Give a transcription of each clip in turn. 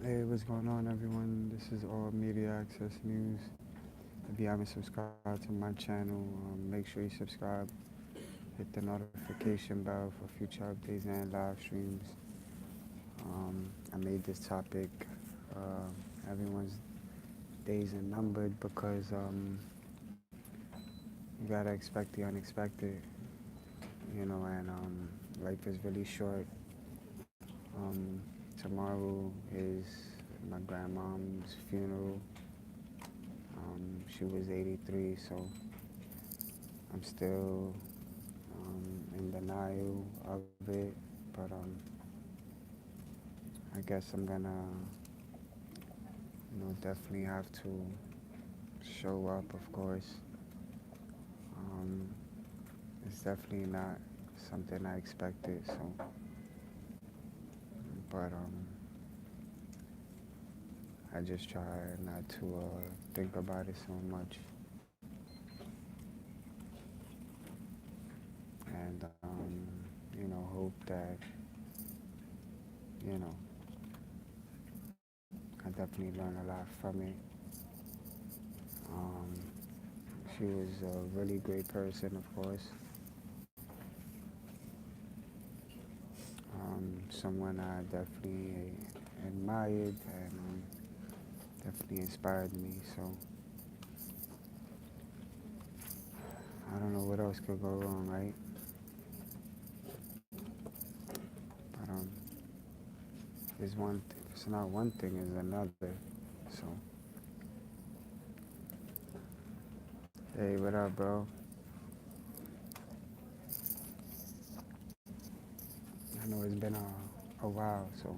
Hey, what's going on, everyone? This is All Media Access News. If you haven't subscribed to my channel, make sure you subscribe. Hit the notification bell for future updates and live streams. I made this topic everyone's days are numbered because you gotta expect the unexpected, and life is really short. Um, Tomorrow is my grandmom's funeral. She was 83, so I'm still in denial of it, but I guess I'm gonna, definitely have to show up, of course. Um, it's definitely not something I expected, so, but I just try not to think about it so much, and hope that, you know, I definitely learn a lot from it. Um, she was a really great person, of course. Someone I definitely admired and definitely inspired me. So I don't know what else could go wrong, right? But if it's not one thing, it's another. So hey, what up, bro? I know it's been a while, so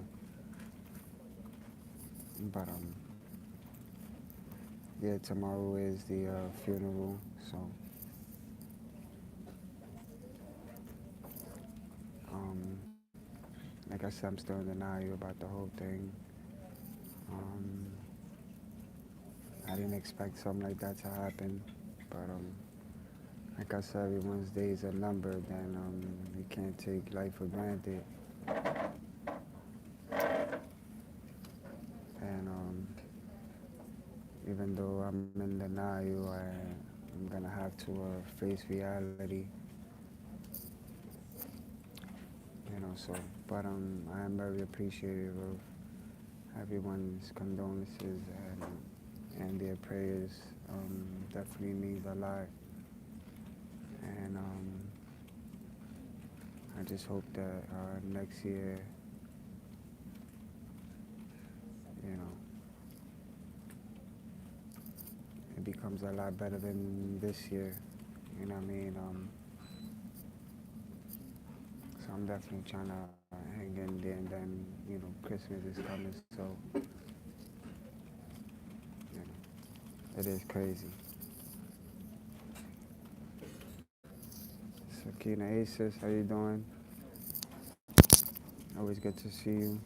but yeah, tomorrow is the funeral. So um, like I said, I'm still in denial about the whole thing. Um, I didn't expect something like that to happen, but like I said, everyone's days are numbered, and you can't take life for granted. And even though I'm in denial, I'm gonna have to face reality, So, but I am very appreciative of everyone's condolences and their prayers. Definitely means a lot, and I just hope that next year, you know, it becomes a lot better than this year. You know what I mean? So I'm definitely trying to hang in there, and then Christmas is coming, so it is crazy. Sakina Asis, how you doing? Always good to see you.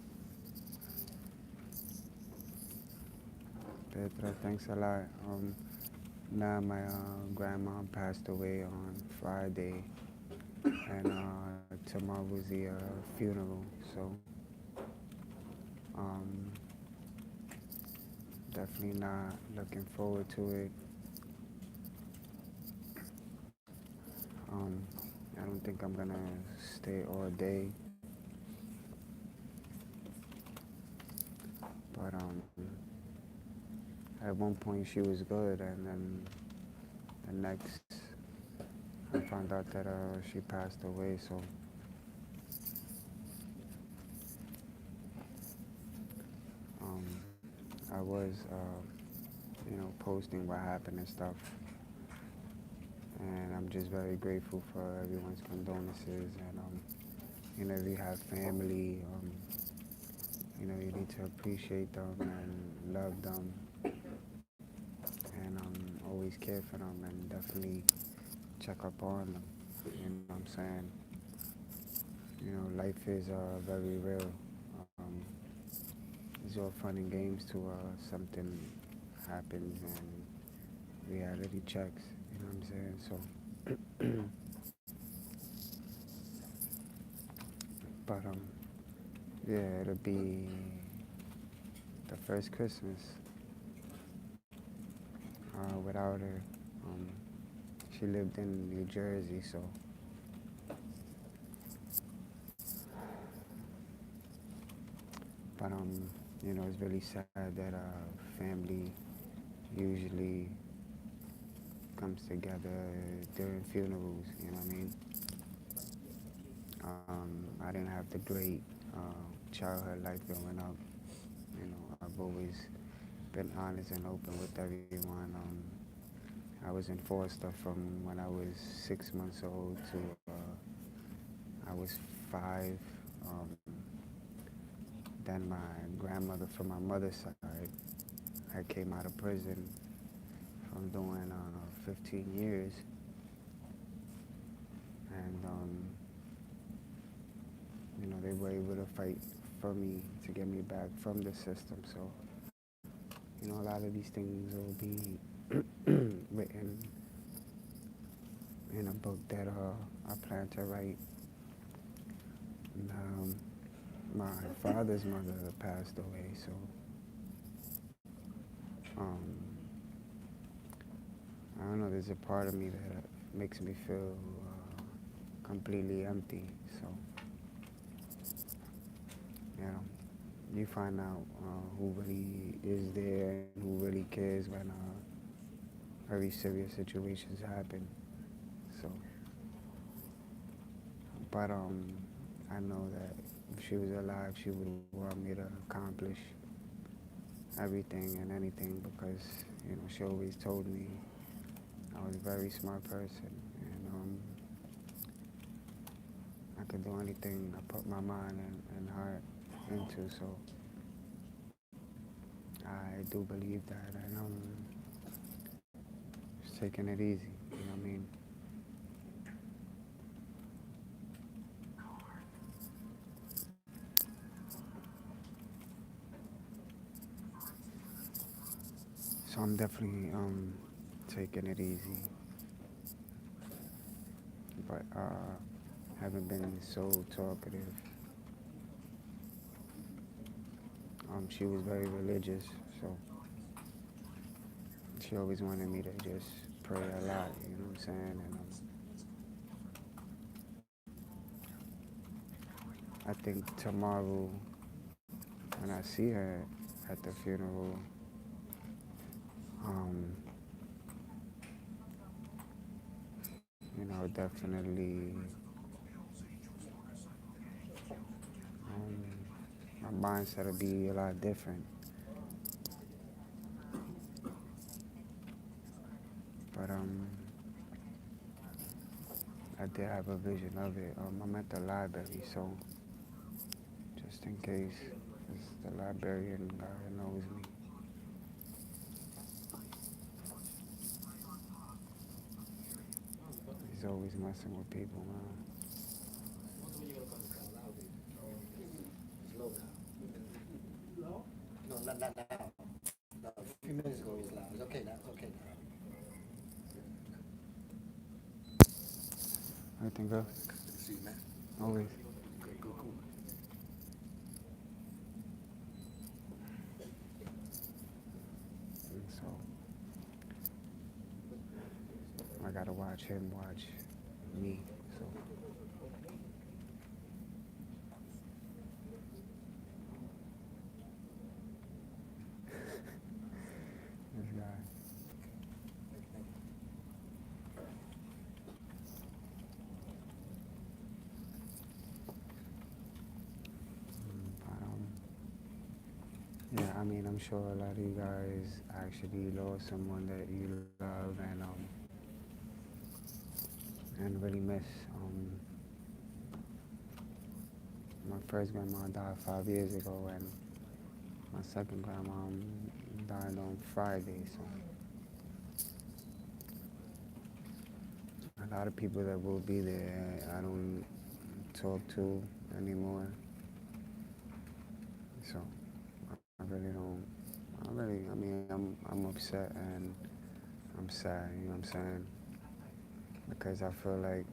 Petra, thanks a lot. Now my grandma passed away on Friday, and tomorrow was the funeral. So um, definitely not looking forward to it. Um, I don't think I'm gonna stay all day, but at one point she was good, and then the next I found out that she passed away. So um, I was posting what happened and stuff, and I'm just very grateful for everyone's condolences. And if you have family, you need to appreciate them and love them, and always care for them, and definitely check up on them. You know what I'm saying? Life is very real. Um, it's all fun and games to something happens and reality checks. You know what I'm saying? So, but yeah, it'll be the first Christmas without her. Um, she lived in New Jersey, so but it's really sad that family usually comes together during funerals. You know what I mean? I didn't have the great childhood life growing up. I've always been honest and open with everyone. I was in foster from when I was 6 months old to I was 5. Um, then my grandmother from my mother's side, I came out of prison from doing 15 years, and they were able to fight for me to get me back from the system. So a lot of these things will be written in a book that I plan to write. And, my father's mother passed away, so um, I don't know. There's a part of me that makes me feel completely empty. So you know, you find out who really is there and who really cares when very serious situations happen. So, but I know that if she was alive, she would want me to accomplish everything and anything because she always told me I was a very smart person and I could do anything I put my mind and heart into. So I do believe that, and just taking it easy. You know what I mean? So I'm definitely taking it easy, but haven't been so talkative. She was very religious, so she always wanted me to just pray a lot. You know what I'm saying? And I think tomorrow when I see her at the funeral, um, definitely my mindset will be a lot different. But I did have a vision of it. I'm at the library, so just in case, 'cause the librarian guy knows me. He's always messing with people, man. No, not now. No, a few minutes ago it was loud. It's okay now. It's okay now. Everything good? Good to see you, man. Always. Good, cool, cool. And so I gotta watch him watch me. So this guy. But yeah, I mean, I'm sure a lot of you guys actually lost someone that you love and really miss. My first grandma died 5 years ago, and my second grandma died on Friday. So a lot of people that will be there, I don't talk to anymore. So I really don't. I mean, I'm upset and I'm sad. You know what I'm saying? Because I feel like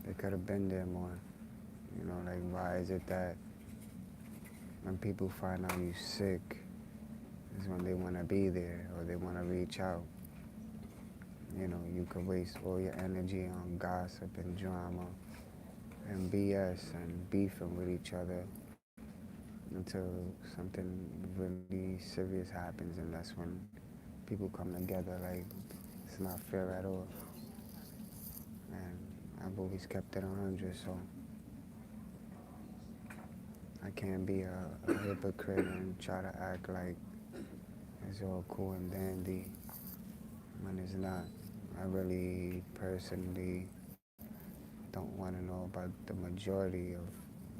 they could have been there more. Like why is it that when people find out you sick is when they want to be there or they want to reach out. You know, you could waste all your energy on gossip and drama and BS and beefing with each other until something really serious happens, and that's when people come together. Like, it's not fair at all. And I've always kept it 100, so I can't be a hypocrite and try to act like it's all cool and dandy when it's not. I really personally don't want to know about the majority of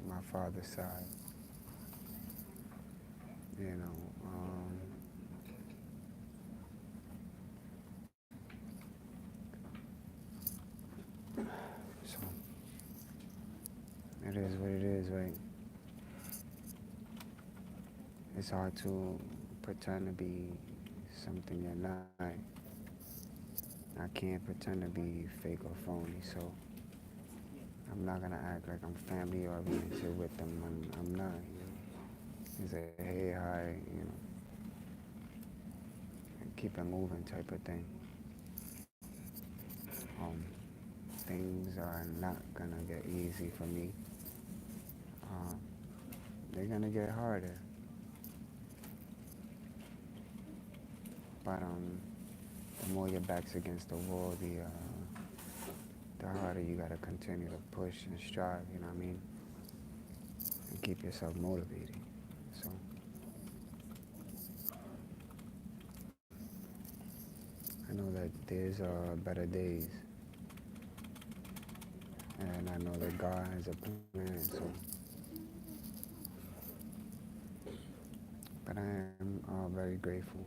my father's side. You know, so it is what it is, right? It's hard to pretend to be something you're not. I can't pretend to be fake or phony, so I'm not gonna act like I'm family oriented with them when I'm not. You know, it's a hey hi, you know, keep it moving type of thing. Um, Things are not gonna get easy for me. Um, they're gonna get harder, but the more your back's against the wall, the harder you gotta continue to push and strive. You know what I mean? And keep yourself motivated. So I know that there's better days, and I know that God has a plan. So, but I am very grateful.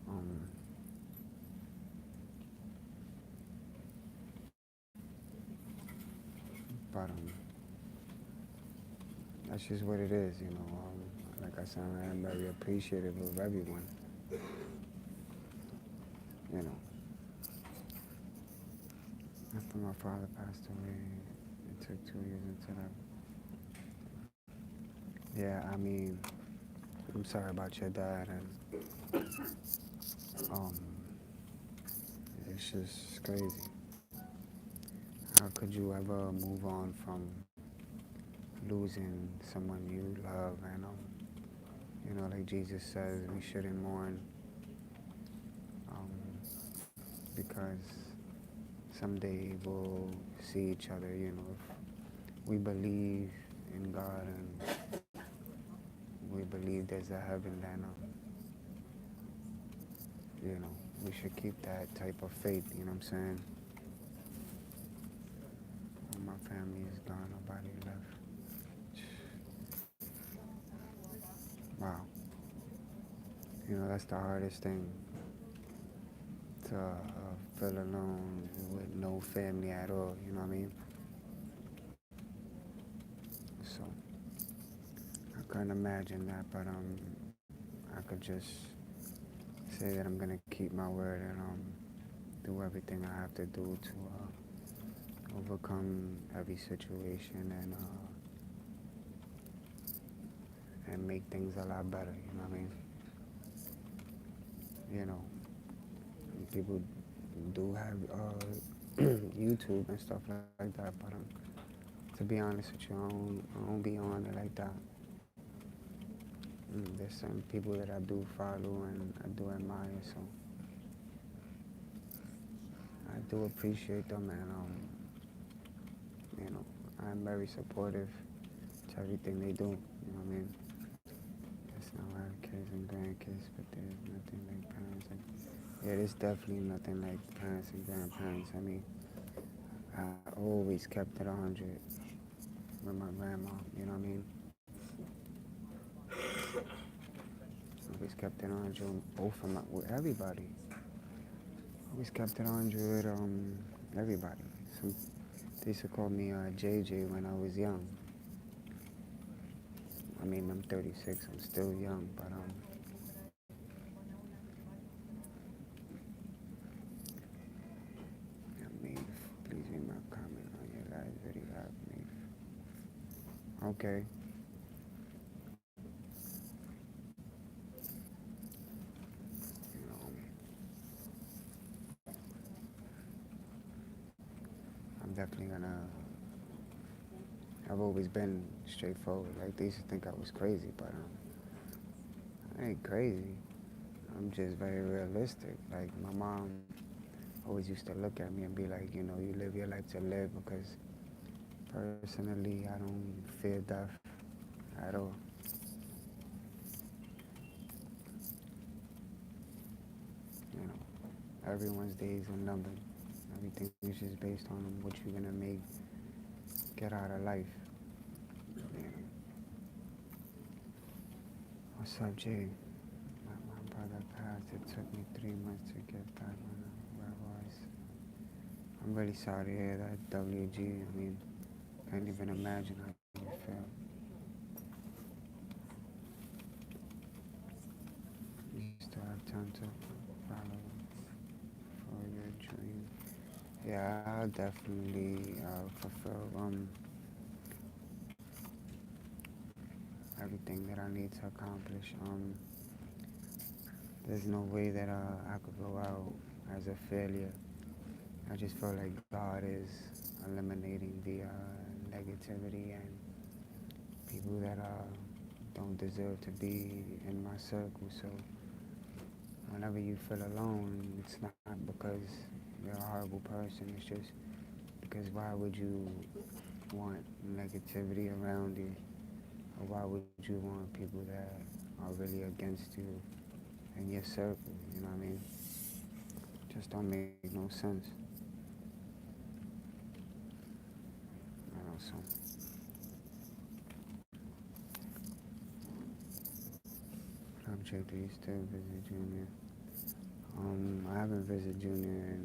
Um, but that's just what it is, you know. Like I said, I am very appreciative of everyone. You know, after my father passed away, it took 2 years until I. Yeah, I mean, I'm sorry about your dad, and um, it's just crazy. How could you ever move on from losing someone you love? And you know, like Jesus says, we shouldn't mourn um, because someday we'll see each other. You know, if we believe in God and we believe there's a heaven, then you know, we should keep that type of faith. You know what I'm saying? When my family is gone, nobody left. Wow. You know, that's the hardest thing to feel alone with no family at all. You know what I mean? So I couldn't imagine that, but I could just say that I'm gonna keep my word and do everything I have to do to overcome every situation and make things a lot better. You know what I mean? You know, people do have YouTube and stuff like that, but to be honest with you, I don't be on it like that. There's some people that I do follow and I do admire, so I do appreciate them, and you know, I'm very supportive to everything they do. You know what I mean? It's not like kids and grandkids, but there's nothing like parents. Yeah, there's definitely nothing like parents and grandparents. I mean, I always kept it 100 with my grandma. You know what I mean? Always kept it 100 with both of my, with everybody. Always kept it 100 with everybody. Some, they used to call me JJ when I was young. I mean, I'm 36. I'm still young, but I mean, please read my comment on your guys' video. I mean, okay. definitely gonna. I've always been straightforward. Like they used to think I was crazy, but I ain't crazy. I'm just very realistic. Like my mom always used to look at me and be like, you live your life to live because personally I don't fear death at all. You know, everyone's days are numbered. Everything is just based on what you're gonna make get out of life. You know. What's up, Jay? My brother passed. It took me 3 months to get back where I was. I'm really sorry to hear that, WG. I mean, can't even imagine how you feel. You still have time to follow for your dream. Yeah, I'll definitely fulfill everything that I need to accomplish. There's no way that I could go out as a failure. I just feel like God is eliminating the negativity and people that don't deserve to be in my circle. So whenever you feel alone, it's not because you're a horrible person. It's just because why would you want negativity around you? Or why would you want people that are really against you in your circle? You know what I mean? Just don't make no sense. I know so. Object, do you still visit Junior? I haven't visited Junior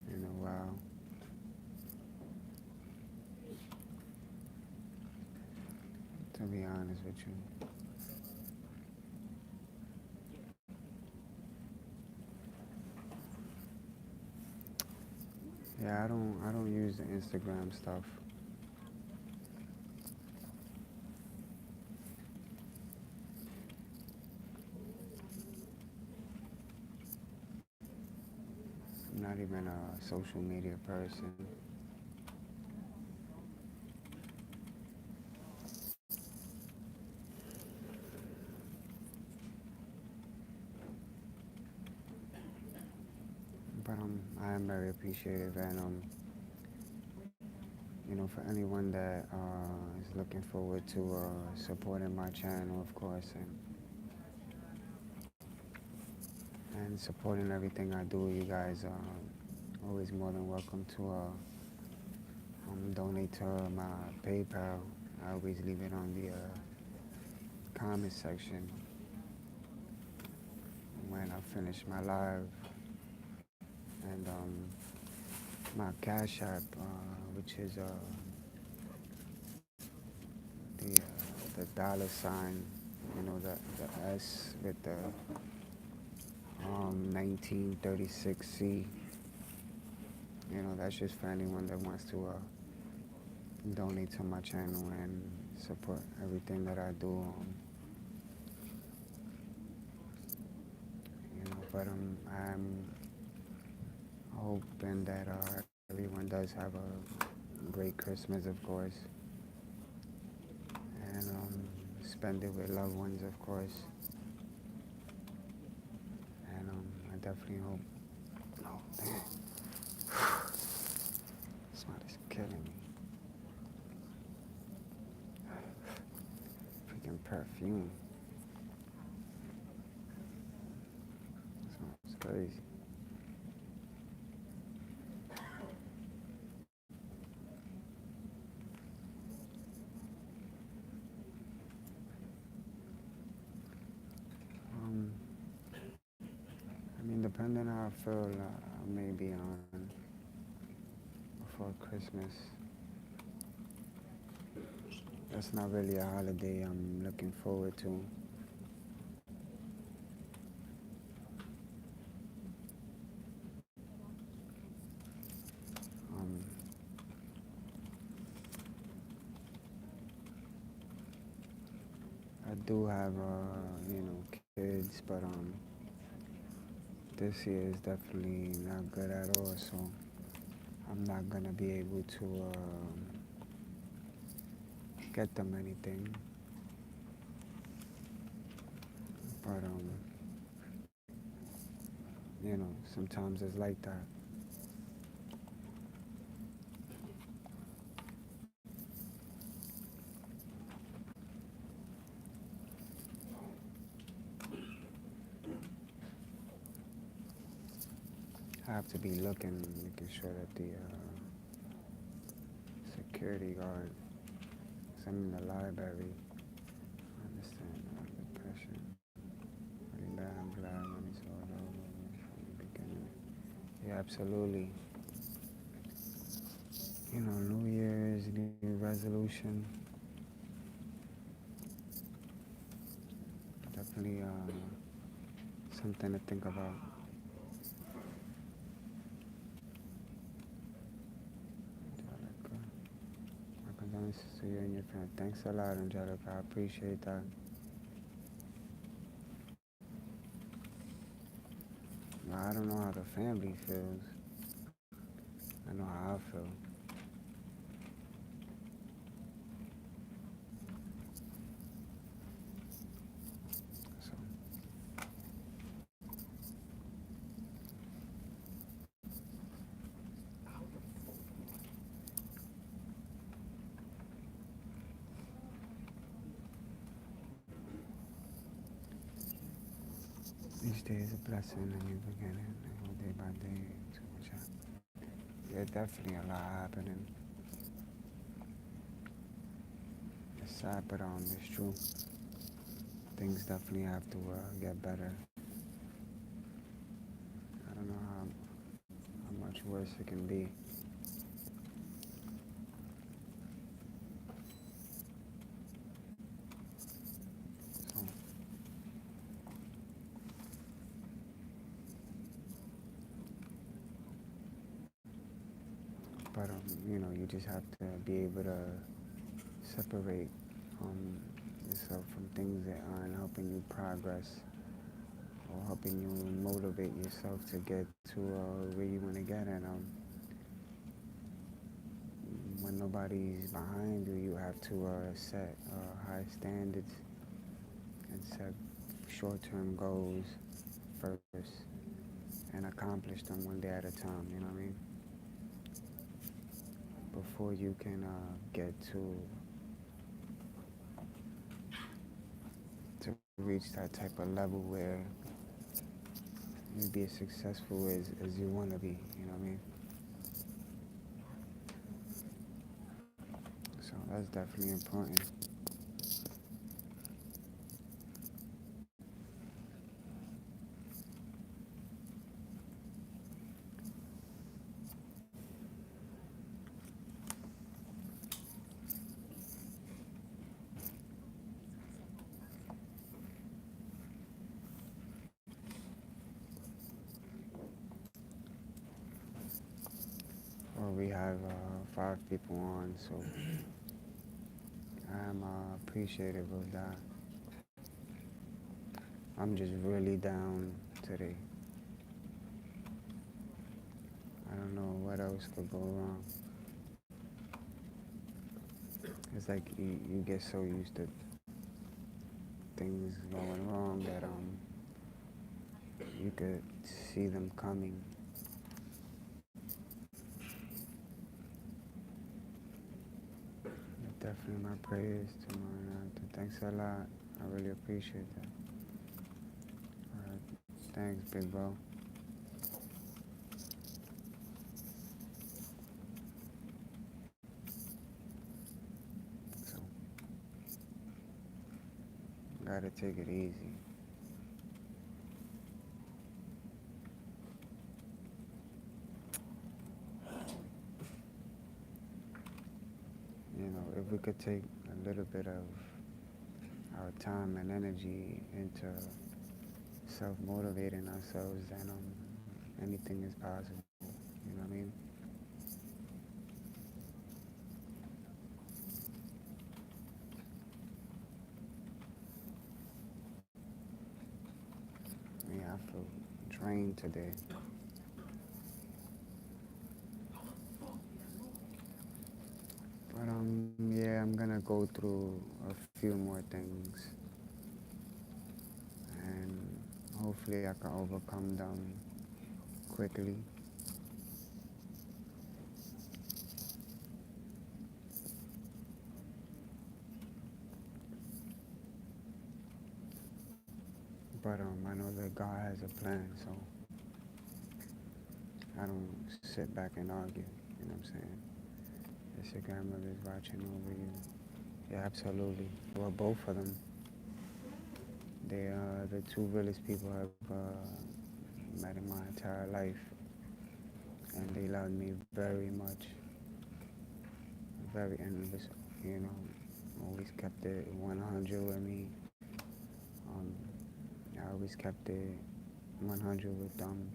in a while. To be honest with you. Yeah, I don't use the Instagram stuff. I'm not even a social media person. But I am very appreciative and for anyone that is looking forward to supporting my channel, of course, and supporting everything I do, you guys are always more than welcome to donate to my PayPal. I always leave it on the comment section when I finish my live. And my Cash App, which is the dollar sign, the S with the 1936C. That's just for anyone that wants to donate to my channel and support everything that I do. But I'm hoping that everyone does have a great Christmas, of course, and spend it with loved ones, of course. And I definitely hope. Oh, damn. Somebody's killing me. Freaking perfume. It's crazy. Um, I mean, depending how I feel, I may be on before Christmas. That's not really a holiday I'm looking forward to. Um, I do have, kids, but this year is definitely not good at all. So I'm not gonna be able to get them anything. But sometimes it's like that. I have to be looking, making sure that the security guard is in the library. I understand depression. Pretty bad. I'm glad when it's all over from the beginning. Yeah, absolutely. New Year's, New Resolution. Definitely something to think about. Angelica. My condolences to you and your family. Thanks a lot, Angelica. I appreciate that. I don't know how the family feels. I know how I feel. So, each day is a blessing and you beginning. And go day by day. Too much Yeah, definitely a lot happening. It's sad, but it's true. Things definitely have to get better. I don't know how much worse it can be. So, but you just have to be able to separate um, yourself from things that aren't helping you progress or helping you motivate yourself to get to where you want to get. And when nobody's behind you, you have to set high standards and set short-term goals first and accomplish them one day at a time. You know what I mean? Before you can get to reach that type of level where you be as successful as you want to be. You know what I mean? So that's definitely important. Well, we have 5 people on, so I'm appreciative of that. I'm just really down today. I don't know what else could go wrong. It's like you get so used to things going wrong that you could see them coming. Definitely my prayers to my thanks a lot. I really appreciate that. All right. Thanks, big bro. So, gotta take it easy. If we could take a little bit of our time and energy into self-motivating ourselves, then anything is possible. You know what I mean? Yeah, I feel drained today. I'm gonna go through a few more things, and hopefully I can overcome them quickly. But I know that God has a plan, so I don't sit back and argue. You know what I'm saying? Yes, your grandmother's watching over you. Yeah, absolutely. Well, both of them. They are the two realest people I've met in my entire life, and they loved me very much, very endless. You know, always kept it 100 with me. Um, I always kept it 100 with them.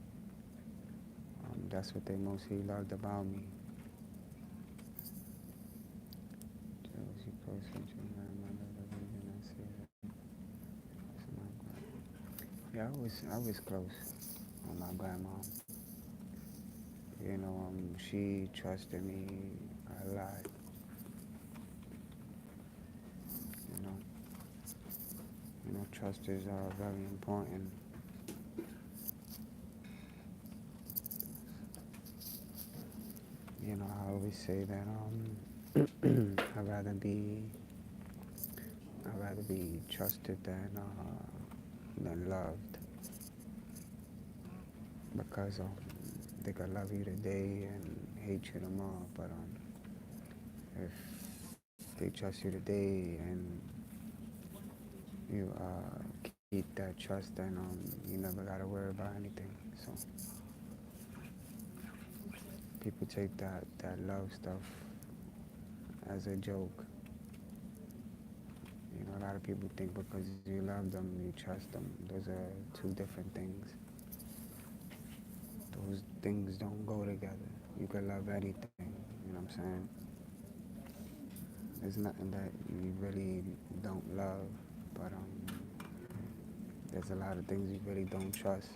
That's what they mostly loved about me. Jealousy close with your grandmother, the reason I say that. Yeah, I was close with my grandma. You know, she trusted me a lot. You know, trust is very important. You know, I always say that I'd rather be trusted than loved, because they could love you today and hate you tomorrow. But if they trust you today and you keep that trust, then you never gotta worry about anything. So people take that love stuff as a joke. You know, a lot of people think because you love them, you trust them. Those are two different things. Those things don't go together. You can love anything. You know what I'm saying? There's nothing that you really don't love, but there's a lot of things you really don't trust.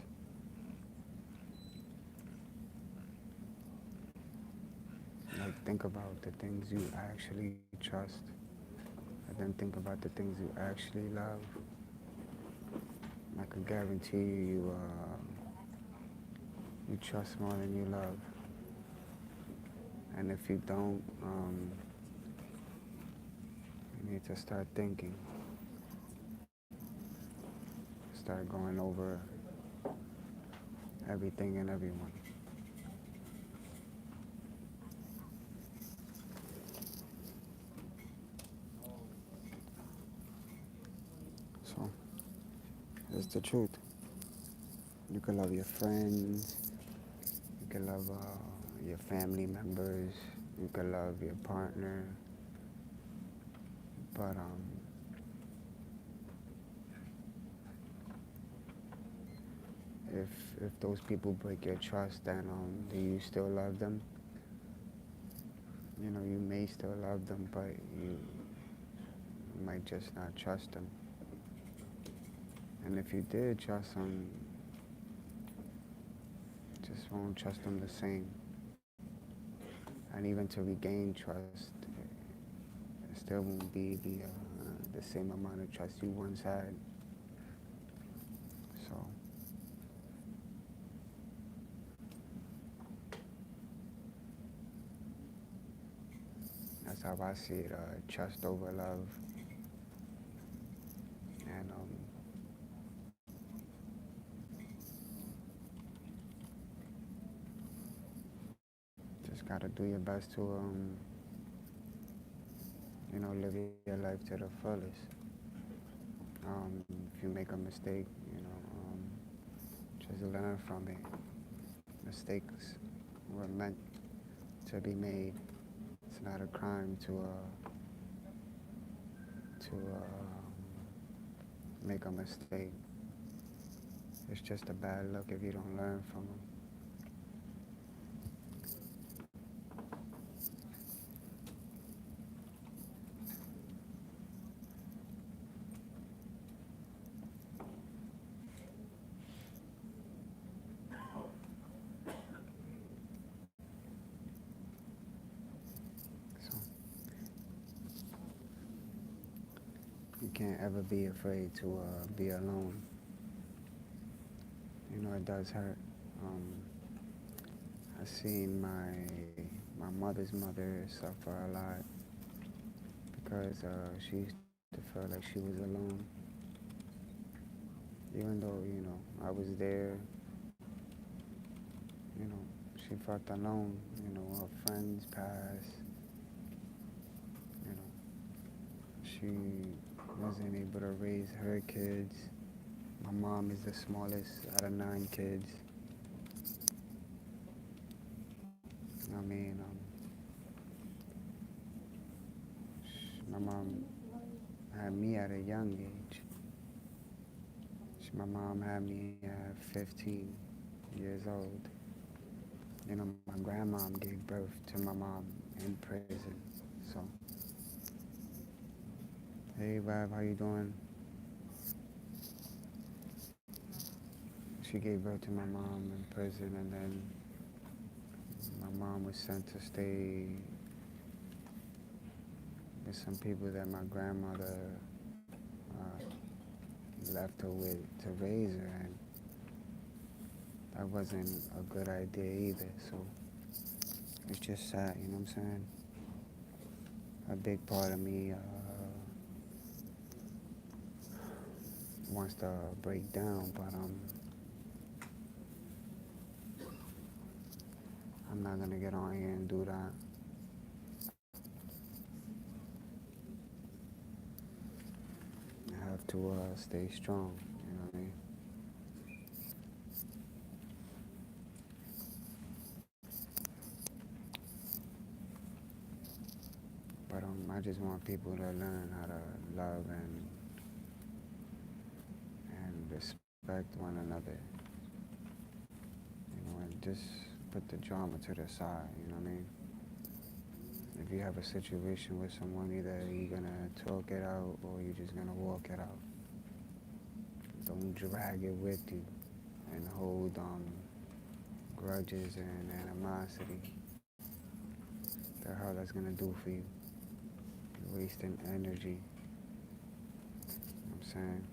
Like, think about the things you actually trust, and then think about the things you actually love. I can guarantee you trust more than you love. And if you don't, you need to start thinking, start going over everything and everyone. So, it's the truth. You can love your friends, you can love your family members, you can love your partner, but if if those people break your trust, then do you still love them? You know, you may still love them, but you might just not trust them. And if you did trust them, just won't trust them the same. And even to regain trust, it still won't be the same amount of trust you once had. So that's how I see it. Trust over love, and just gotta do your best to live your life to the fullest. If you make a mistake, just learn from it. Mistakes were meant to be made. It's not a crime to make a mistake. It's just a bad look if you don't learn from them. So you can't ever be afraid to be alone. You know, it does hurt. Um, I seen my mother's mother suffer a lot because she used to feel like she was alone, even though I was there. You know, she felt alone. You know, her friends passed. You know, she wasn't able to raise her kids. My mom is the smallest out of 9 kids. I mean, my mom had me at a young age. My mom had me at 15 years old. You know, my grandmom gave birth to my mom in prison. So, hey, Bob, how you doing? She gave birth to my mom in prison, and then my mom was sent to stay with some people that my grandmother left her with to raise her, and that wasn't a good idea either. So it's just sad, you know what I'm saying? A big part of me wants to break down, but I'm not gonna get on here and do that. I have to stay strong, you know what I mean? But I just want people to learn how to love and respect one another, and just put the drama to the side, you know what I mean? If you have a situation with someone, either you're gonna talk it out or you're just gonna walk it out. Don't drag it with you and hold grudges and animosity. The hell that's gonna do for you? You're wasting energy. You know what I'm saying?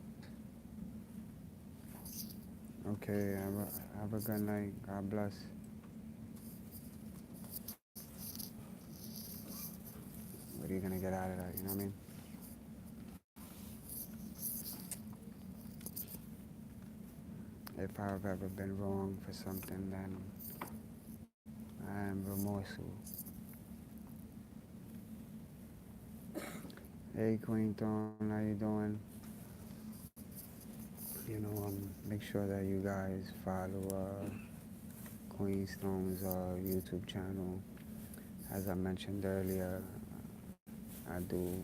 Okay, have a good night. God bless. What are you gonna get out of that? You know what I mean? If I've ever been wrong for something, then I am remorseful. Hey, Queen Thorn, how you doing? Make sure that you guys follow Queen Stone's YouTube channel. As I mentioned earlier, I do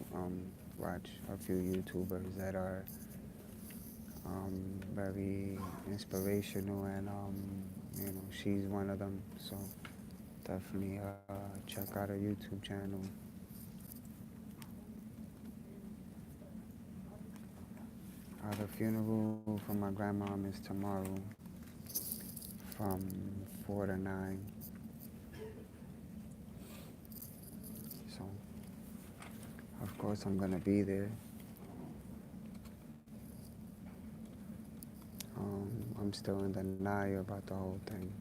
watch a few YouTubers that are very inspirational, and she's one of them. So definitely check out her YouTube channel. The funeral for my grandmom is tomorrow from 4 to 9. So, of course, I'm going to be there. I'm still in denial about the whole thing.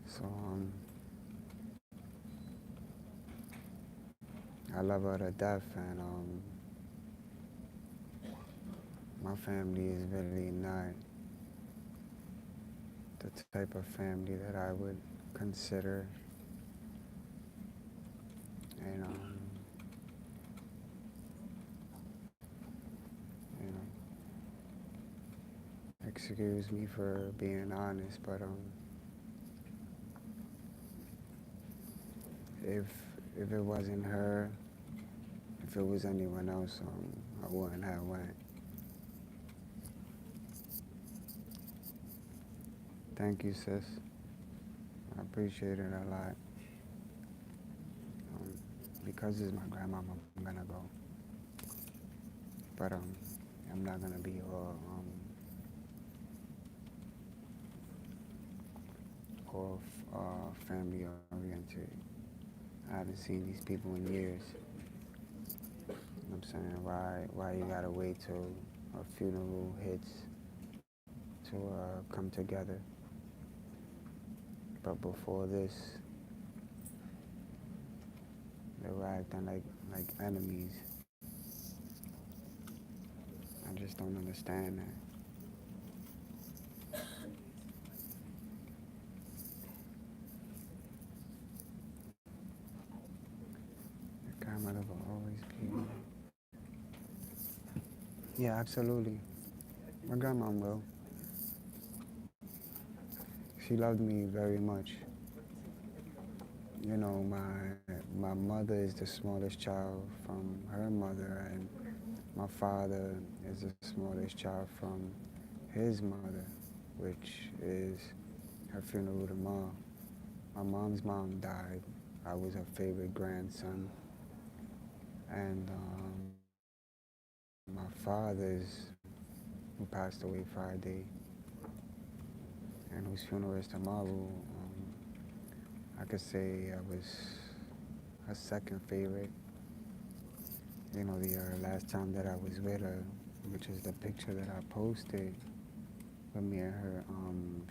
So, I love her to death, and my family is really not the type of family that I would consider. And, you know, excuse me for being honest, but if if it wasn't her, if it was anyone else, I wouldn't have went. Thank you, sis. I appreciate it a lot. Because it's my grandmama, I'm gonna go. But I'm not gonna be all family oriented. I haven't seen these people in years. I'm saying? Why you gotta wait till a funeral hits to come together? But before this, they were acting like enemies. I just don't understand that. Your grandmother will always be. Yeah, absolutely. My grandma will. She loved me very much. You know, my mother is the smallest child from her mother, and my father is the smallest child from his mother, which is her funeral tomorrow. My mom's mom died. I was her favorite grandson, and my father's, who passed away Friday, and whose funeral is tomorrow. I could say I was her second favorite. You know, the last time that I was with her, which is the picture that I posted with me and her,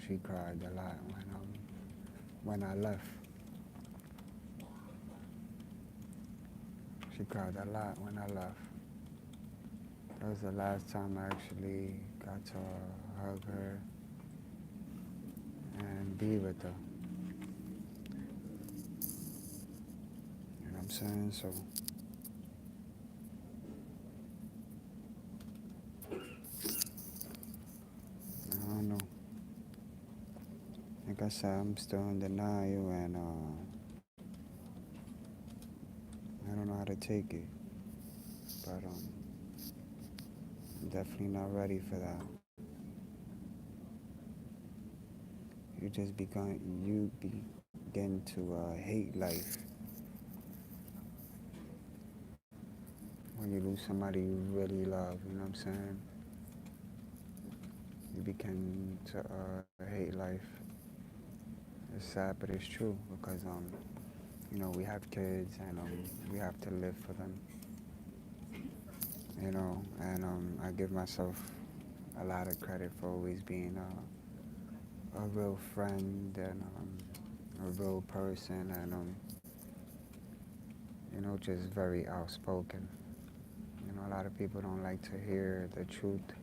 she cried a lot when I left. She cried a lot when I left. That was the last time I actually got to hug her and be with her. You know what I'm saying? So I don't know. Like I said, I'm still in denial, and I don't know how to take it. But I'm definitely not ready for that. You begin to hate life when you lose somebody you really love. You know what I'm saying? You begin to hate life. It's sad, but it's true because you know, we have kids, and we have to live for them. You know, and I give myself a lot of credit for always being a real friend, and a real person, and you know, just very outspoken. You know, a lot of people don't like to hear the truth,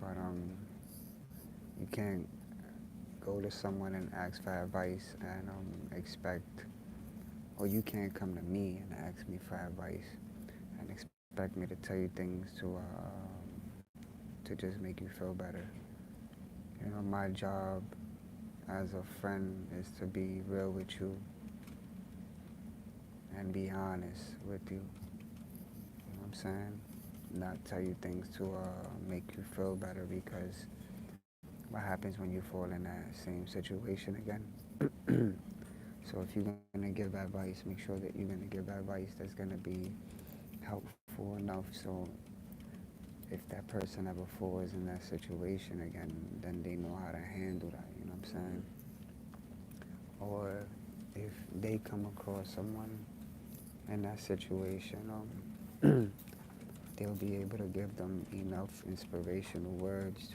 but you can't go to someone and ask for advice and expect, or you can't come to me and ask me for advice and expect me to tell you things to just make you feel better. You know, my job as a friend is to be real with you and be honest with you. You know what I'm saying? Not tell you things to make you feel better, because what happens when you fall in that same situation again? So if you're gonna give advice, make sure that you're gonna give advice that's gonna be helpful enough, so if that person ever falls in that situation again, then they know how to handle that. You know what I'm saying? Or if they come across someone in that situation, they'll be able to give them enough inspirational words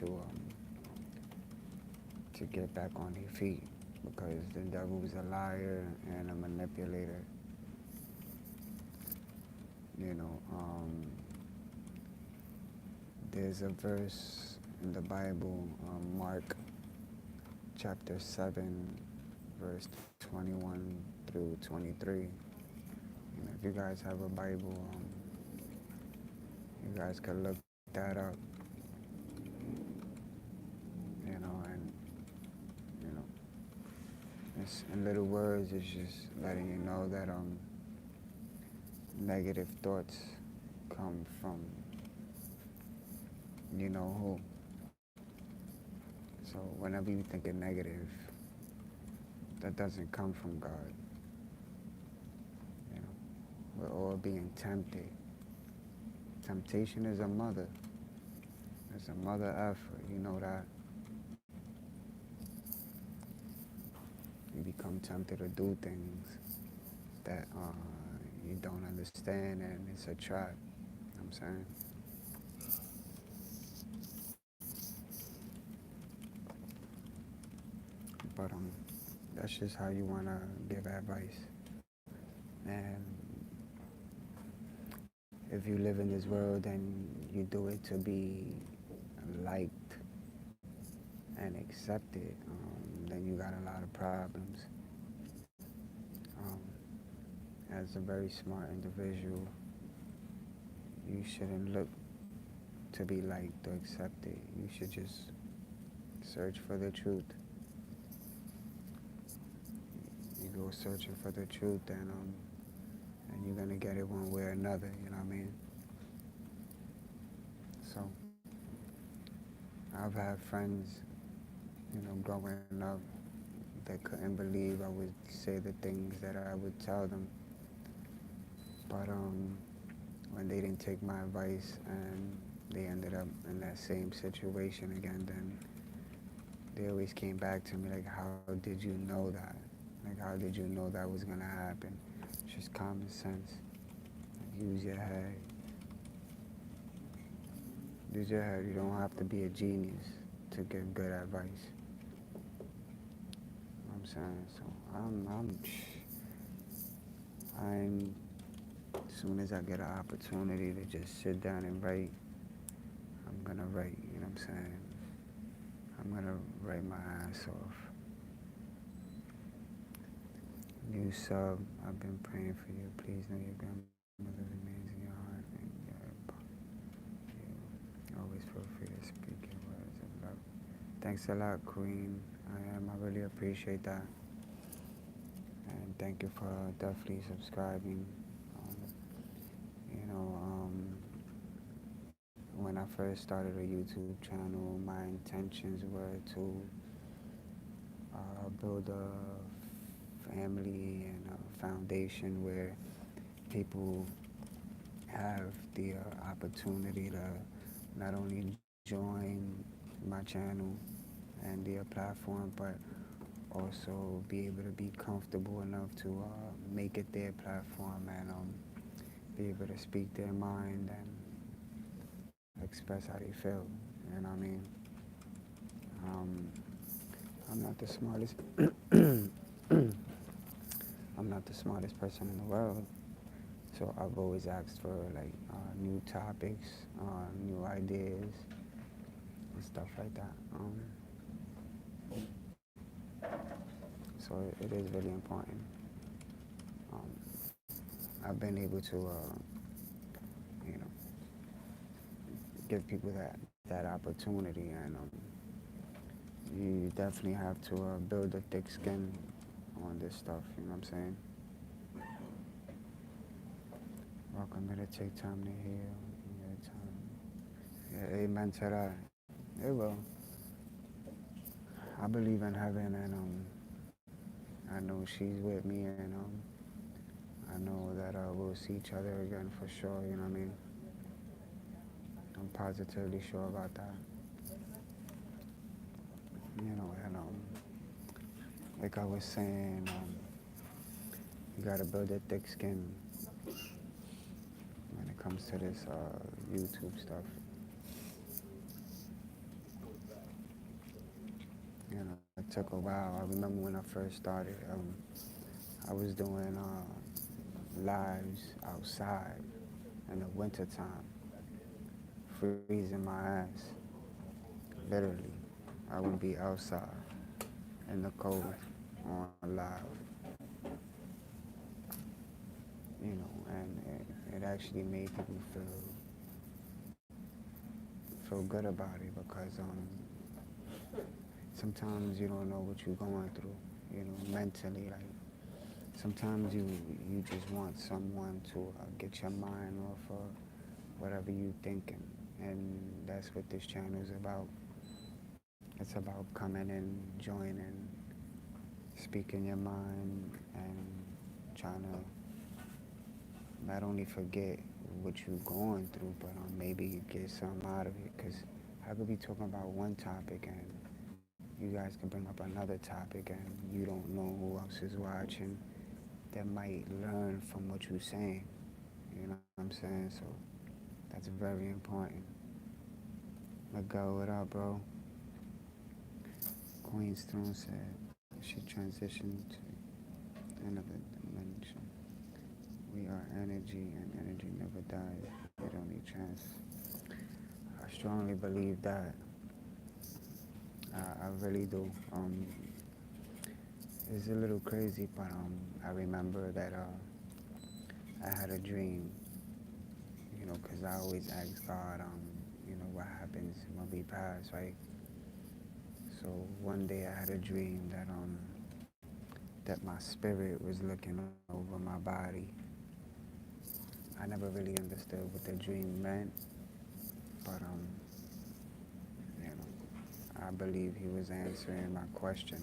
to get back on their feet, because the devil's a liar and a manipulator. You know, there's a verse in the Bible, Mark chapter 7, verse 21 through 23. If you guys have a Bible, you guys could look that up. And you know, it's in little words. It's just letting you know that negative thoughts come from you know who. So whenever you think of negative, that doesn't come from God. You know, we're all being tempted. Temptation is a mother. It's a mother effort. You know that. You become tempted to do things that you don't understand, and it's a trap. You know what I'm saying? But that's just how you wanna give advice. And if you live in this world and you do it to be liked and accepted, then you got a lot of problems. Um, as a very smart individual, you shouldn't look to be liked or accepted. You should just search for the truth. You go searching for the truth, and you're gonna get it one way or another. You know what I mean? So I've had friends, growing up that couldn't believe I would say the things that I would tell them. But when they didn't take my advice and they ended up in that same situation again, then they always came back to me like, how did you know that? Like, how did you know that was gonna happen? It's just common sense. Use your head. Use your head. You don't have to be a genius to give good advice. You know what I'm saying? So I'm, as soon as I get an opportunity to just sit down and write, I'm gonna write. You know what I'm saying? I'm gonna write my ass off. New sub, I've been praying for you. Please know your grandmother remains in your heart and you always feel free to speak your words of love. Thanks a lot, Queen. I really appreciate that. And thank you for definitely subscribing. Um, you know, when I first started a YouTube channel, my intentions were to build a family and a foundation where people have the opportunity to not only join my channel and their platform, but also be able to be comfortable enough to make it their platform and be able to speak their mind and express how they feel. You know what I mean? Um, I'm not the smartest. I'm not the smartest person in the world, so I've always asked for like new topics, new ideas, and stuff like that. So it is really important. Um, I've been able to, you know, give people that opportunity, and you definitely have to build a thick skin on this stuff. You know what I'm saying? Welcome to take time to heal. Yeah, amen to that. It will. I believe in heaven, and I know she's with me, and I know that we'll see each other again for sure. You know what I mean? I'm positively sure about that. And like I was saying, you gotta build a thick skin when it comes to this YouTube stuff. It took a while. I remember when I first started, I was doing lives outside in the wintertime, freezing my ass, literally. I would be outside in the cold on live, and it actually made people feel good about it because sometimes you don't know what you're going through, mentally. Like sometimes you just want someone to get your mind off of whatever you thinking, and that's what this channel is about. It's about coming in, joining, speaking your mind, and trying to not only forget what you're going through, but maybe get something out of it. Because I could be talking about one topic and you guys can bring up another topic and you don't know who else is watching. that might learn from what you're saying. You know what I'm saying? So that's very important. Miguel, what up, bro? Queen Stone said she transitioned to another dimension. We are energy, and energy never dies. It only I strongly believe that. I really do. It's a little crazy, but I remember that I had a dream, because I always ask God, what happens when we pass, right? So one day I had a dream that my spirit was looking over my body. I never really understood what the dream meant, but I believe He was answering my question.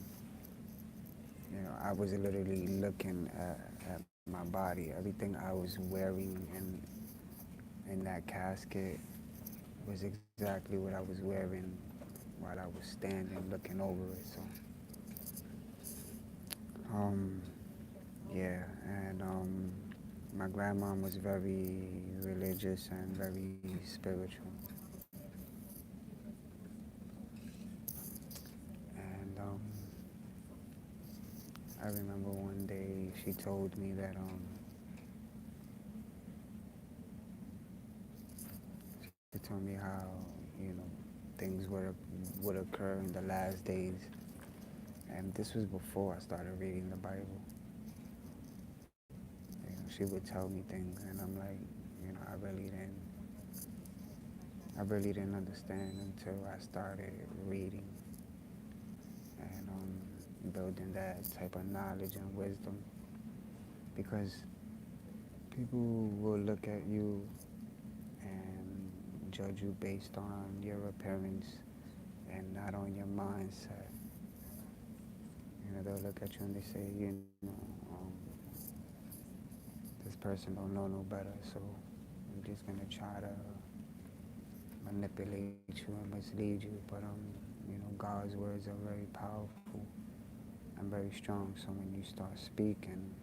I was literally looking at my body. Everything I was wearing in that casket was exactly what I was wearing while I was standing looking over it. So, um, yeah, and my grandma was very religious and very spiritual. And I remember one day she told me that she told me how things would occur in the last days, and this was before I started reading the Bible. She would tell me things, and I'm like, I really didn't understand until I started reading and building that type of knowledge and wisdom, because people will look at you and judge you based on your appearance and not on your mindset. They'll look at you and they say, um, this person don't know no better, so I'm just gonna try to manipulate you and mislead you. But God's words are very powerful and very strong. So when you start speaking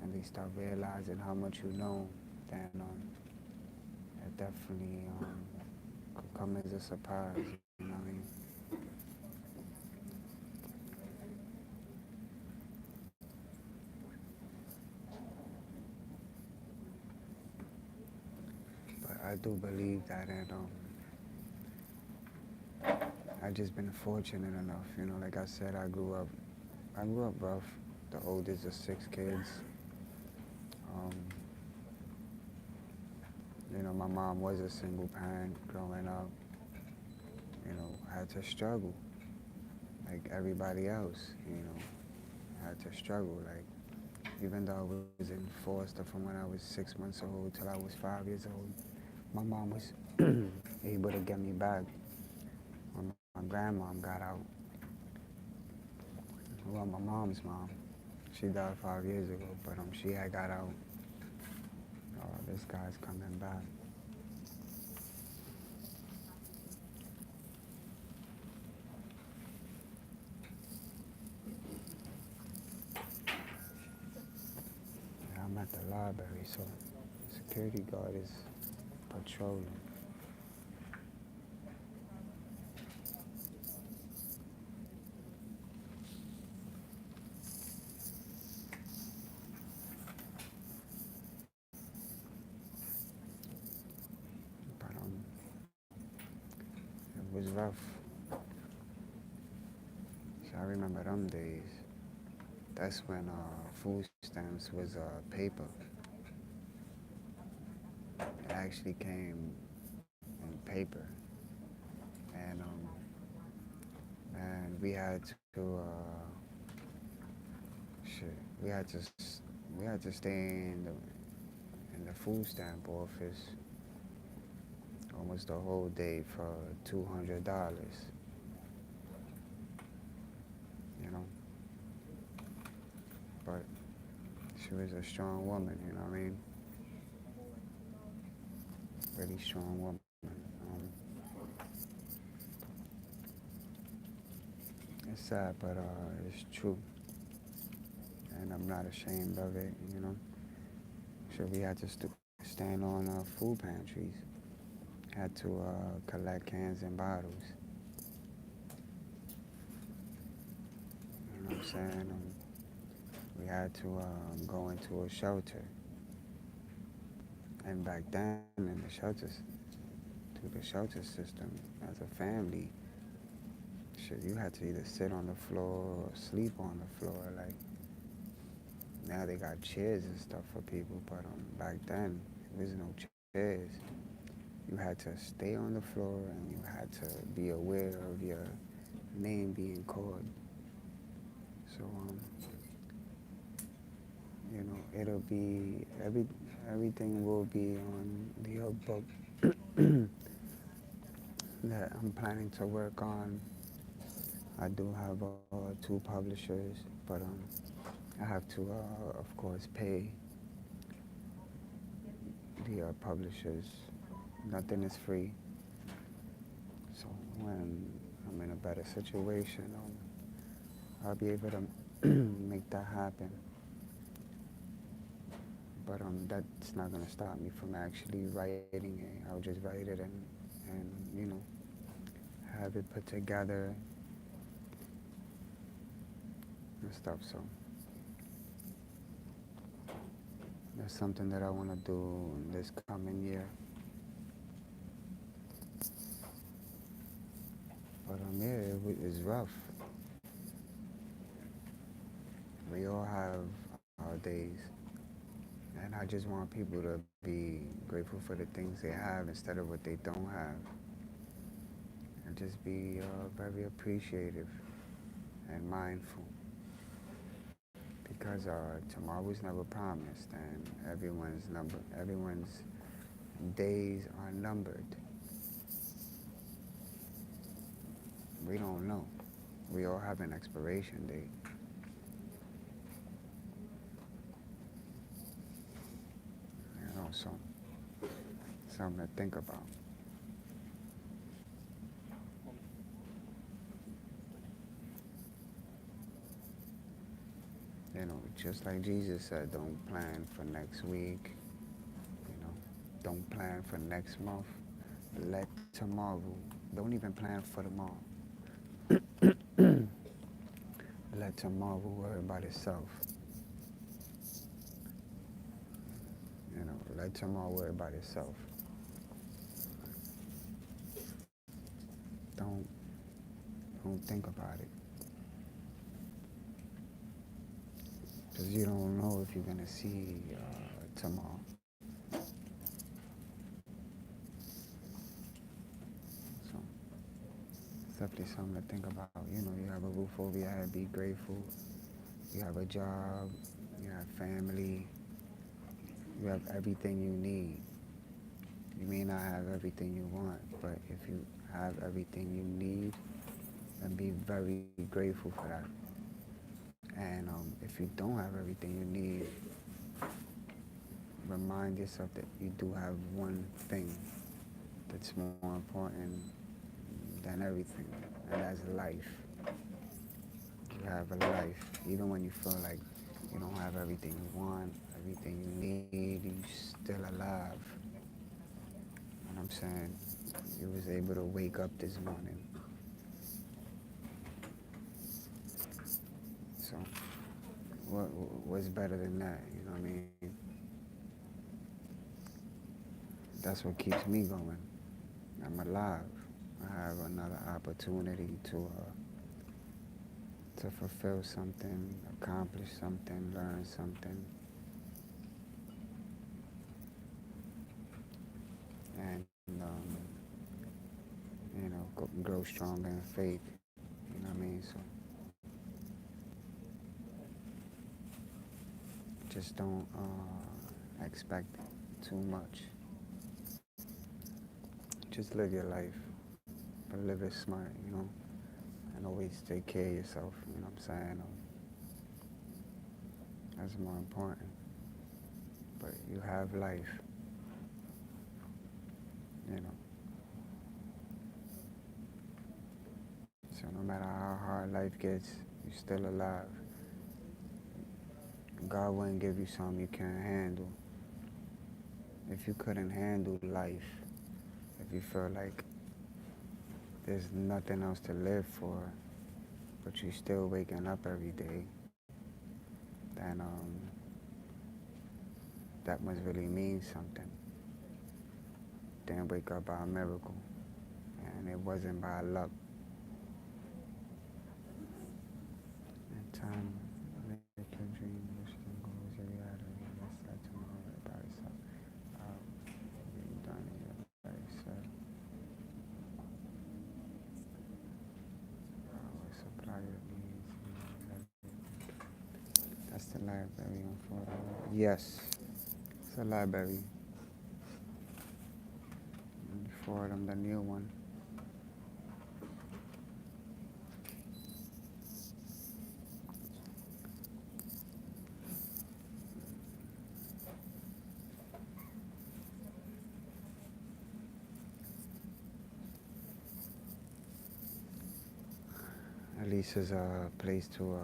and they start realizing how much you know, then it definitely could come as a surprise. You know what I mean? But I do believe that, and I've just been fortunate enough. Like I said, I grew up rough. The oldest of 6 kids. Um, my mom was a single parent growing up. I had to struggle like everybody else. I had to struggle. Like, even though I was in foster from when I was 6 months old till I was 5 years old, my mom was able to get me back when my grandmom got out. Well, my mom's mom, she died 5 years ago, but she had got out. This guy's coming back. Yeah, I'm at the library, so security guard is patrolling. But it was rough. So I remember them days. That's when food stamps was paper. It actually came in paper, and we had to shit. We had to stay in the food stamp office almost the whole day for $200. You know, but she was a strong woman. You know what I mean? Really strong woman. It's sad, but it's true. and I'm not ashamed of it, you know. So we had to stand on food pantries, had to collect cans and bottles, you know what I'm saying? We had to go into a shelter. And back then, in the shelters, through the shelter system, as a family, shit, you had to either sit on the floor or sleep on the floor. Like, now they got chairs and stuff for people, but back then, there was no chairs. You had to stay on the floor and you had to be aware of your name being called. So, it'll be everything will be on the book that I'm planning to work on. I do have two publishers, but I have to, of course, pay the publishers. Nothing is free. So when I'm in a better situation, I'll be able to make that happen. But that's not gonna stop me from actually writing it. I'll just write it and have it put together and stuff. So that's something that I want to do in this coming year. But yeah, it's rough. We all have our days, and I just want people to be grateful for the things they have instead of what they don't have, and just be very appreciative and mindful. Because tomorrow's never promised, and everyone's days are numbered. We don't know. We all have an expiration date. So something to think about. Just like Jesus said, don't plan for next week. Don't plan for next month. Let tomorrow. Don't even plan for tomorrow. Let tomorrow worry about itself. Let tomorrow worry about itself. Don't don't think about it, because you don't know if you're gonna see tomorrow. So it's definitely something to think about. You have a roof over your head. Be grateful. You have a job. You have family. You have everything you need. You may not have everything you want, but if you have everything you need, then be very grateful for that. And if you don't have everything you need, remind yourself that you do have one thing that's more important than everything, and that's life. You have a life. Even when you feel like you don't have everything you want, everything you need, you still alive. You know what I'm saying? You was able to wake up this morning. So what's better than that? You know what I mean? That's what keeps me going. I'm alive. I have another opportunity to fulfill something, accomplish something, learn something, and grow stronger in faith. You know what I mean? So just don't expect too much. Just live your life, but live it smart. And always take care of yourself. You know what I'm saying? That's more important. But you have life. You know. So no matter how hard life gets, you're still alive. God wouldn't give you something you can't handle. If you couldn't handle life, if you feel like there's nothing else to live for, but you still waking up every day, then that must really mean something. Didn't wake up by a miracle, and it wasn't by luck. In time, make your dream, wishes, and goals your reality. That's that tomorrow, everybody. So, being done in your life, so always supply your needs. That's the library on Florida. Yes, it's a library in Florida, the new one. At least it's a place to,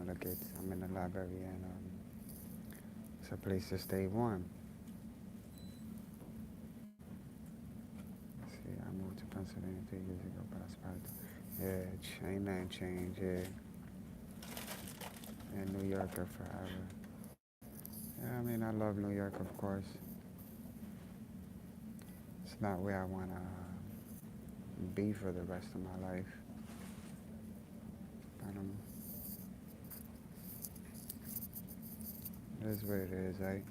the kids. I'm in the library, and it's a place to stay warm. See, I moved to Pennsylvania 3 years ago, but I spotted. Yeah, ain't nothing changed. Yeah, and New Yorker forever. Yeah, I mean, I love New York, of course. It's not where I wanna be for the rest of my life, but it is what it is, right?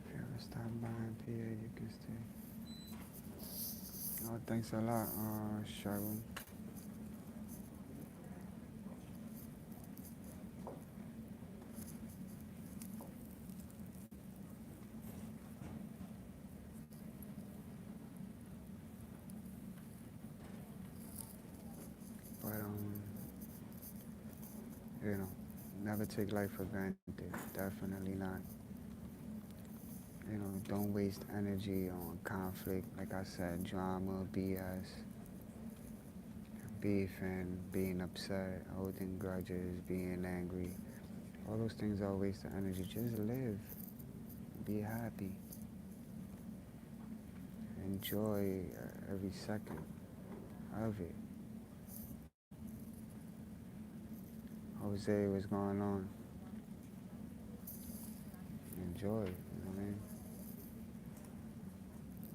If you ever stop by in PA, you can stay. Oh, thanks a lot, Cheryl. But you know, never take life for granted. Definitely not. Don't waste energy on conflict. Like I said, drama, BS, beefing, being upset, holding grudges, being angry. All those things are a waste of energy. Just live. Be happy. Enjoy every second of it. Jose, what's going on? Enjoy it. You know what I mean?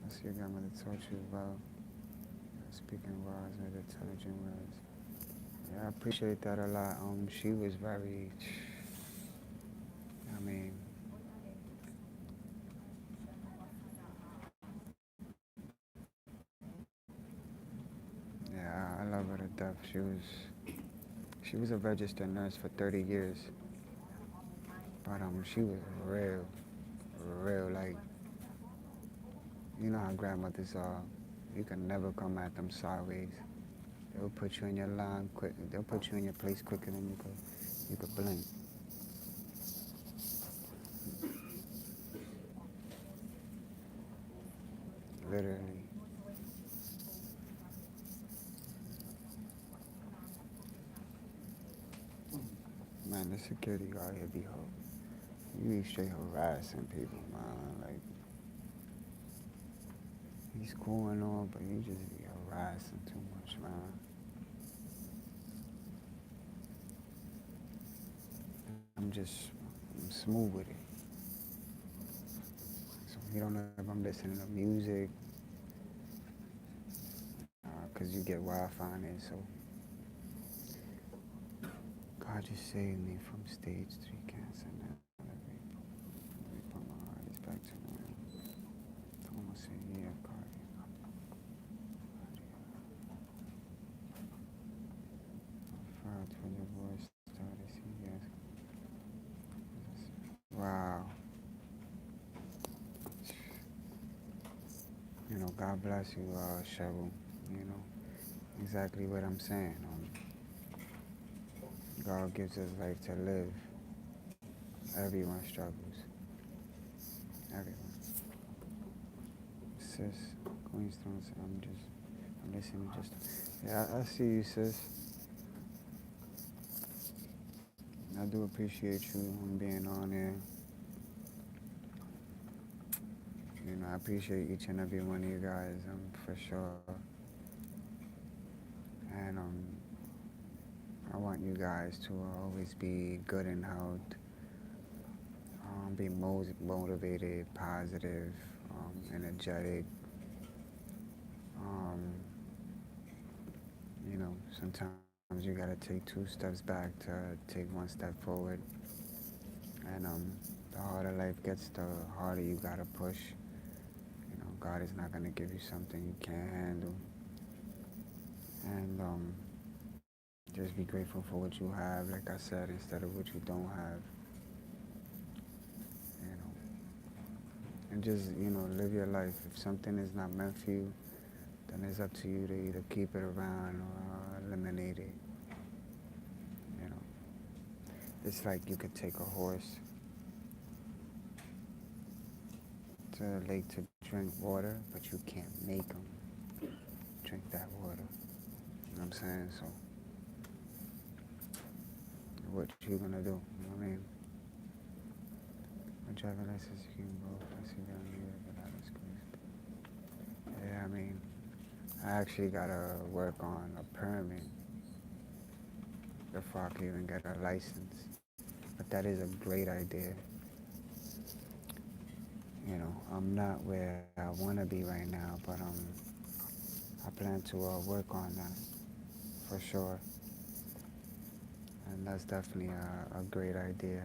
That's your grandmother taught you about speaking words with intelligent words. Yeah, I appreciate that a lot. She was very, I mean, yeah, I love her to death. She was a registered nurse for 30 years, but she was real, real. Like, you know how grandmothers are. You can never come at them sideways. They'll put you in your line quick. They'll put you in your place quicker than you could blink. Literally. Man, the security guard here you be straight harassing people, man. Like, he's cool and all, but you just be harassing too much, man. I'm smooth with it. So you don't know if I'm listening to music, because you get Wi-Fi in it. So God just saved me from stage 3 cancer. Now let me put my artist back to normal. Almost a year, cardio. Filed for divorce status. Yes. Wow. God bless you, Cheryl. You know exactly what I'm saying. God gives us life to live. Everyone struggles. Everyone. Sis, Queenstown, I'm listening just. Yeah, I see you, sis. I do appreciate you being on there. You know, I appreciate each and every one of you guys, for sure. And I want you guys to always be good in health, be motivated, positive, energetic. Um, you know, sometimes you gotta take two steps back to take one step forward. And the harder life gets, the harder you gotta push. You know, God is not gonna give you something you can't handle. And just be grateful for what you have, like I said, instead of what you don't have. You know, and just live your life. If something is not meant for you, then it's up to you to either keep it around or eliminate it. You know, it's like you could take a horse to a lake to drink water, but you can't make them drink that water. You know what I'm saying? So, what you gonna do? You know what I mean? My driving license, you can both. I see down here, but I was close. Yeah, I mean, I actually gotta work on a permit before I can even get a license. But that is a great idea. You know, I'm not where I wanna be right now, but I plan to work on that for sure. And that's definitely a great idea.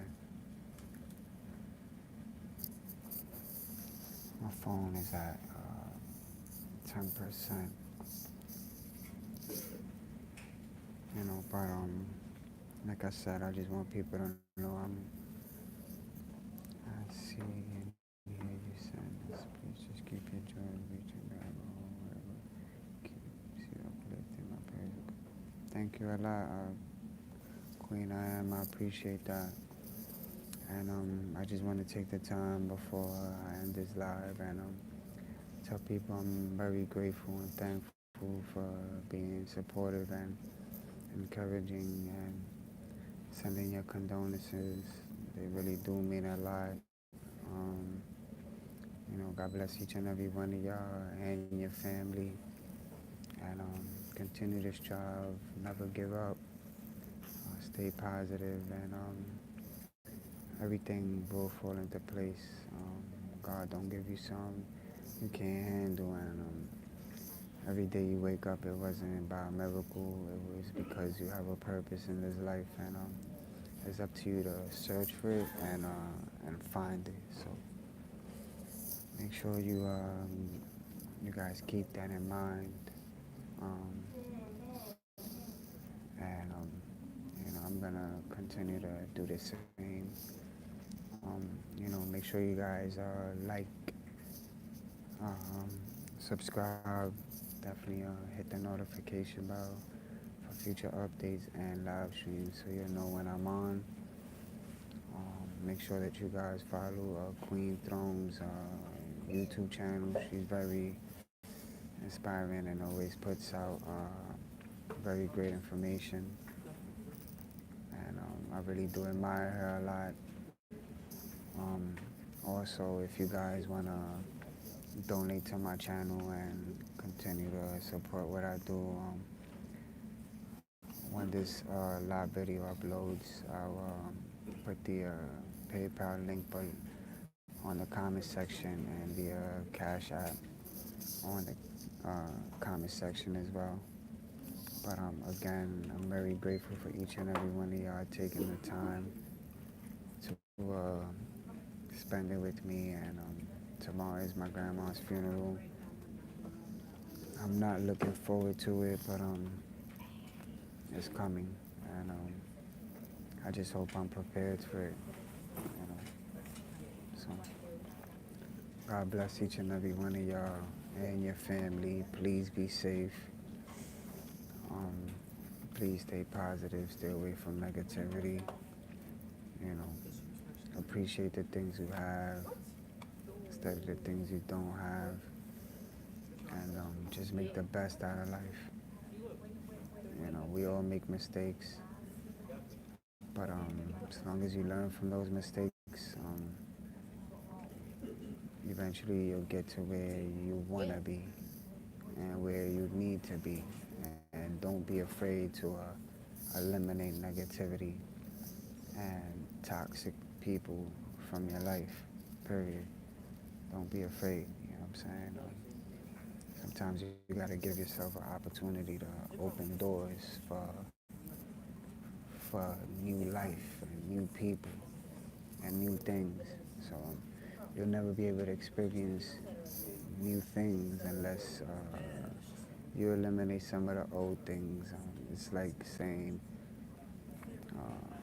My phone is at 10%. You know, but like I said, I just want people to know I see and hear you sadness. Please just keep your joy, reaching God, whatever. Keep you uplifting my praise. Thank you a lot, Queen. I appreciate that. And I just want to take the time before I end this live and tell people I'm very grateful and thankful for being supportive and encouraging and sending your condolences. They really do mean a lot. Um, God bless each and every one of y'all and your family. And continue to strive, never give up, stay positive, and everything will fall into place. God don't give you something you can't handle, and every day you wake up, it wasn't by a miracle. It was because you have a purpose in this life, and it's up to you to search for it and find it. So make sure you guys keep that in mind. Um, and I'm gonna continue to do the same. Make sure you guys like, um, subscribe, definitely hit the notification bell for future updates and live streams so you'll know when I'm on. Make sure that you guys follow Queen Throne's YouTube channel. She's very inspiring and always puts out very great information. And I really do admire her a lot. Also, if you guys want to donate to my channel and continue to support what I do, when this live video uploads, I'll put the PayPal link on the comment section and the Cash App on the comment section as well. But again, I'm very grateful for each and every one of y'all taking the time to spend it with me. And tomorrow is my grandma's funeral. I'm not looking forward to it, but it's coming, and I just hope I'm prepared for it. You know, so God bless each and every one of y'all and your family. Please be safe. Um, please stay positive. Stay away from negativity. You know, appreciate the things you have instead of the things you don't have, and just make the best out of life. We all make mistakes, but as long as you learn from those mistakes, eventually you'll get to where you want to be and where you need to be. And don't be afraid to eliminate negativity and toxic people from your life, period. Don't be afraid, you know what I'm saying? Sometimes you got to give yourself an opportunity to open doors for new life and new people and new things. So you'll never be able to experience new things unless you eliminate some of the old things. It's like saying, uh,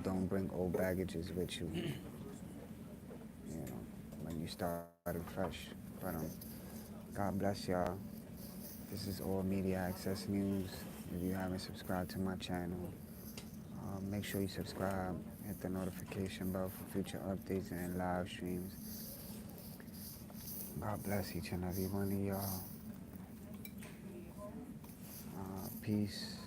don't bring old baggages with you know, when you started fresh. But God bless y'all. This is All Media Access News. If you haven't subscribed to my channel, make sure you subscribe, hit the notification bell for future updates and live streams. God bless each and every one of y'all. Peace.